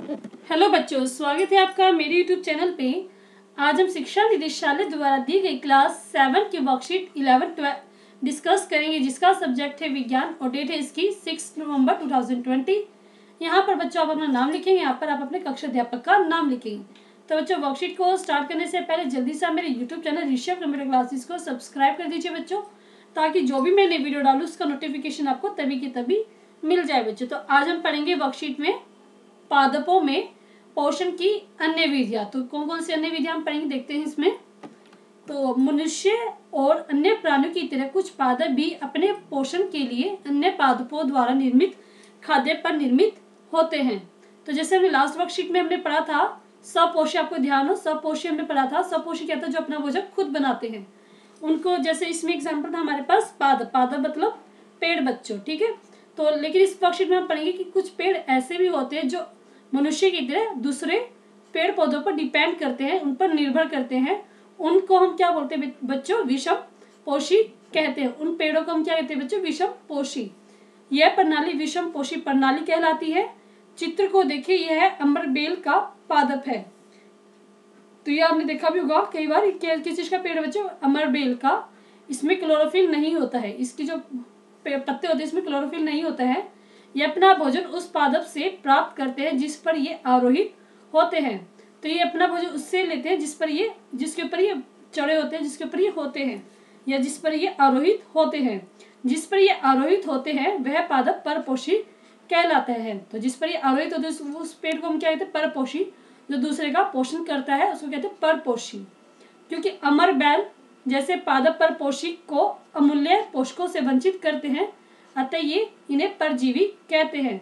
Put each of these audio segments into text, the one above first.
Hello बच्चों, स्वागत है आपका मेरे यूट्यूब चैनल पे। आज हम शिक्षा निदेशालय द्वारा दी गई क्लास 7 की वर्कशीट 11-12 डिस्कस करेंगे, जिसका सब्जेक्ट है विज्ञान और डेट है इसकी 6 नवंबर 2020। यहाँ पर बच्चों आप अपना नाम लिखेंगे, यहाँ पर आप अपने कक्षा अध्यापक का नाम लिखेंगे। तो बच्चों, वर्कशीट को स्टार्ट करने से पहले जल्दी से आप मेरे YouTube channel Rishabh computer classes को सब्सक्राइब कर दीजिए बच्चों, ताकि जो भी मैंने वीडियो डालूँ उसका नोटिफिकेशन आपको तभी की तभी मिल जाए बच्चों। तो आज हम पढ़ेंगे वर्कशीट में पादपों में पोषण की अन्य विधियां। तो कौन कौन सी अन्य विधियां हम पढ़ेंगे, देखते हैं इसमें। तो मनुष्य और अन्य प्राणियों की तरह कुछ पादप भी अपने पोषण के लिए अन्य पादपों द्वारा निर्मित खाद्य पर निर्मित होते हैं। तो जैसे हमने लास्ट वर्कशीट में हमने पढ़ा था सपोषी, आपको ध्यान हो सपोषी हमने पढ़ा था। सपोषी क्या था, जो अपना भोजन खुद बनाते हैं उनको। जैसे इसमें एग्जाम्पल था हमारे पास पादप, पादप मतलब पेड़ बच्चों, ठीक है। तो लेकिन इस वर्कशीट में हम पढ़ेंगे कि कुछ पेड़ ऐसे भी होते हैं जो मनुष्य की तरह दूसरे पेड़ पौधों पर डिपेंड करते हैं, उन पर निर्भर करते हैं। उनको हम क्या बोलते हैं बच्चों, विषम पोषी कहते हैं। उन पेड़ों को हम क्या कहते हैं बच्चों, विषम पोषी। यह प्रणाली विषम पोषी प्रणाली कहलाती है। चित्र को देखिए, यह है अमरबेल का पादप है। तो ये आपने देखा भी होगा कई बार, किस चीज का पेड़ है बच्चों, अमरबेल का। इसमें क्लोरोफिल नहीं होता है, इसकी जो पत्ते होते हैं इसमें क्लोरोफिल नहीं होता है। ये अपना भोजन उस पादप से प्राप्त करते हैं जिस पर ये आरोहित होते हैं। तो ये अपना भोजन उससे लेते हैं जिसके ऊपर ये चढ़े होते हैं, जिसके ऊपर ये होते हैं, या जिस पर ये आरोहित होते हैं। जिस पर ये आरोहित होते हैं वह पादप परपोषी कहलाता है। तो जिस पर ये आरोहित होते हैं उस पेड़ को हम क्या कहते हैं, परपोषी। जो दूसरे का पोषण करता है उसको कहते हैं परपोषी। क्योंकि अमरबेल जैसे पादप परपोषी को अमूल्य पोषकों से वंचित करते हैं, अतः ये इन्हें परजीवी कहते हैं।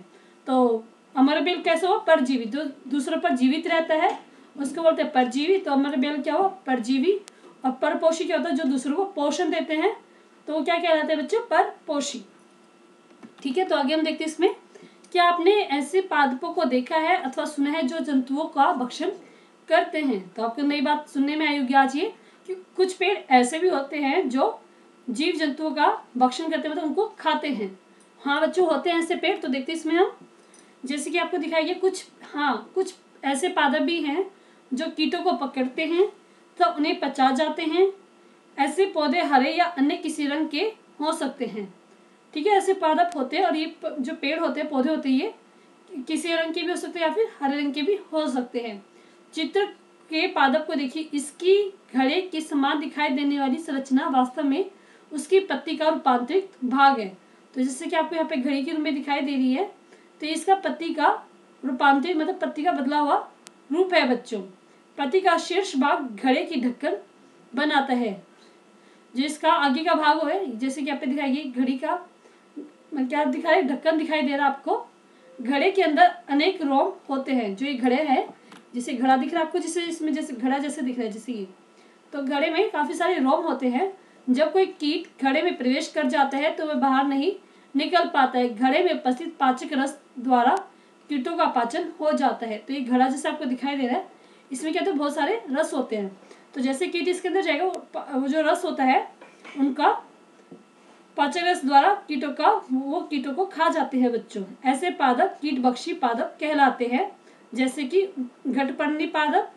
तो अमरबेल कैसे हो, परजीवी, जो दूसरों पर जीवित रहता है उसको बोलते हैं परजीवी। तो अमरबेल क्या हो, परजीवी। और परपोषी क्या होता है, जो दूसरों को पोषण देते हैं, तो वो क्या कहलाते हैं बच्चों, परपोषी। ठीक है, तो आगे हम देखते हैं इसमें। क्या आपने ऐसे पादपों को देखा है अथवा सुना है जो जंतुओं का भक्षण करते हैं? तो आपको नई बात सुनने में आई होगी आज ये, कि कुछ पेड़ ऐसे भी होते हैं जो जीव जंतुओं का भक्षण करते हैं, मतलब उनको खाते हैं। हाँ बच्चों, होते हैं ऐसे पेड़। तो देखते हैं इसमें हम, जैसे कि आपको दिखाई गया कुछ ऐसे पादप भी हैं जो कीटों को पकड़ते हैं तो उन्हें पचा जाते हैं। ऐसे पौधे हरे या अन्य किसी रंग के हो सकते हैं। ठीक है, ऐसे पादप होते हैं, और ये जो पेड़ होते हैं, पौधे होते हैं, ये किसी रंग के भी हो सकते हैं या फिर हरे रंग के भी हो सकते हैं। चित्र के पादप को देखिए, इसकी घड़े के समान दिखाई देने वाली संरचना वास्तव में उसकी पत्ती का रूपांतरित भाग है। तो जैसे कि आपको यहाँ पे घड़ी के रूप में दिखाई दे रही है, तो इसका पत्ती का रूपांतरित मतलब पत्ती का बदला हुआ रूप है बच्चों। पत्ती का शीर्ष भाग घड़े की ढक्कन बनाता है। जो इसका आगे का भाग है, जैसे कि आपको दिखाई घड़ी का क्या दिखाई, ढक्कन दिखाई दे रहा है आपको। घड़े के अंदर अनेक रोम होते हैं। जो ये घड़े हैं, जैसे घड़ा दिख रहा है आपको, जिसे इसमें जैसे घड़ा जैसे दिख रहा है, जैसे ये, तो घड़े में काफी सारे रोम होते हैं। जब कोई कीट घड़े में प्रवेश कर जाता है तो वह बाहर नहीं निकल पाता है। घड़े में उपस्थित पाचक रस द्वारा कीटों का पाचन हो जाता है। तो ये घड़ा जैसे आपको दिखाई दे रहा है, इसमें क्या होता है, बहुत सारे रस होते हैं। तो जैसे कीट इसके अंदर जाएगा, वो जो रस होता है उनका पाचक रस द्वारा कीटों को खा जाते हैं बच्चों। ऐसे पादप कीटभक्षी पादप कहलाते हैं, जैसे कि घटपर्णी पादप,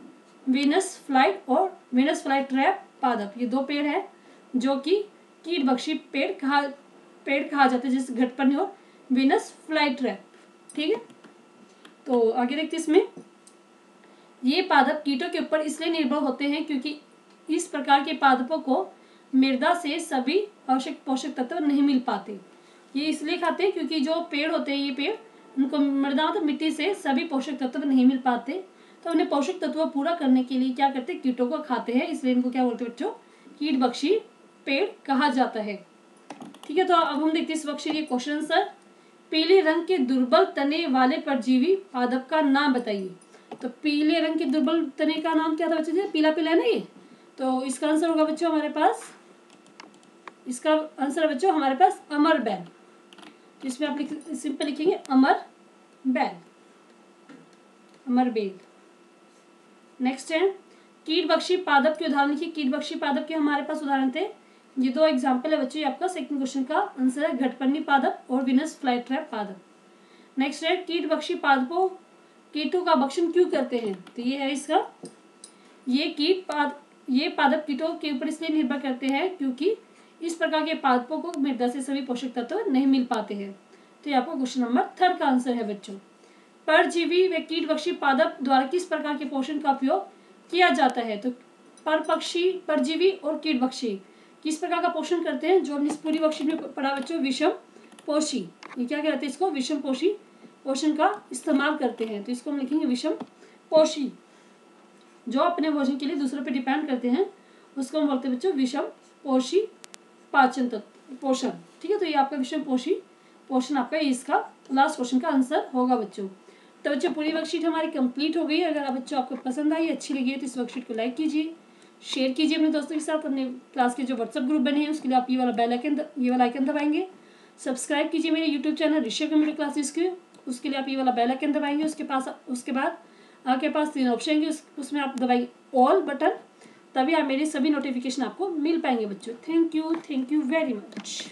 वीनस फ्लाइट और वीनस फ्लाइट ट्रैप पादप। ये दो पेड़ हैं जो कि कीटभक्षी पेड़ कहा जाते हैं, जैसे घटपर्णी और वीनस फ्लाइट ट्रैप। ठीक है, तो आगे देखते हैं इसमें। ये पादप कीटों के ऊपर इसलिए निर्भर होते हैं क्योंकि इस प्रकार के पादपों को मृदा से सभी आवश्यक पोषक तत्व नहीं मिल पाते। ये इसलिए खाते हैं क्योंकि जो पेड़ होते हैं, ये पेड़, उनको मृदा मतलब मिट्टी से सभी पोषक तत्व नहीं मिल पाते। तो उन्हें पोषक तत्व पूरा करने के लिए क्या करते हैं, कीटों को खाते हैं। इसलिए इनको क्या बोलते हैं बच्चों, कीटभक्षी पेड़ कहा जाता है। ठीक है, तो अब हम देखते हैं इस वर्कशीट के क्वेश्चन आंसर। पीले रंग के दुर्बल तने वाले परजीवी पादप का नाम बताइए। तो पीले रंग के दुर्बल तने का नाम क्या था बच्चों, पीला पीला है ना ये। तो इसका आंसर होगा बच्चों हमारे पास, इसका आंसर है बच्चों हमारे पास अमरबेल। इसमें आप सिंपल लिखेंगे अमरबेल, अमरबेल। नेक्स्ट है कीटभक्षी पादप के उदाहरण लिखिए। कीटभक्षी पादप के हमारे पास उदाहरण थे, ये दो एग्जाम्पल है बच्चों। आपका सेकंड क्वेश्चन का आंसर है घटपर्णी पादप और वीनस फ्लाइट्रैप पादप। नेक्स्ट है कीटभक्षी पादपों कीटों का भक्षण क्यों करते हैं? तो ये है इसका, ये पादप कीटों के ऊपर इसलिए निर्भर करते हैं क्योंकि इस प्रकार के पादपों को मृदा से सभी पोषक तत्व नहीं मिल पाते हैं। तो ये आपका क्वेश्चन नंबर 3 का आंसर है बच्चों। परजीवी व कीटभक्षी पादप द्वारा किस प्रकार के पोषण का उपयोग किया जाता है? तो परजीवी और कीटभक्षी किस प्रकार का पोषण करते हैं? जो हमने इस पूरी वर्कशीट में पढ़ा बच्चों, विषम पोषी। ये क्या कहते हैं इसको? विषम पोषी पोषण का इस्तेमाल करते हैं। तो इसको हम लिखेंगे विषम पोषी। जो अपने भोजन के लिए दूसरों पे डिपेंड करते हैं उसको हम बोलते हैं बच्चों विषम पोषी पाचन तत्व पोषण। ठीक है, तो ये आपका विषम पोषी पोषण आपका इसका लास्ट क्वेश्चन का आंसर होगा बच्चों। तो बच्चों पूरी वर्कशीट हमारी कंप्लीट हो गई है। अगर बच्चों आपको पसंद आई, अच्छी लगी है तो इस वर्कशीट को लाइक कीजिए, शेयर कीजिए अपने दोस्तों के साथ। अपने क्लास के जो व्हाट्सएप ग्रुप बने हैं उसके लिए आप ये वाला आइकन दबाएंगे। सब्सक्राइब कीजिए मेरे यूट्यूब चैनल ऋषि कंप्यूटर क्लासेस के, उसके लिए आप ये वाला बेल आइकन दबाएंगे। उसके बाद आपके पास 3 ऑप्शन है, उसमें आप दबाएंगे ऑल बटन, तभी आप मेरी सभी नोटिफिकेशन आपको मिल पाएंगे बच्चों। Thank you very much.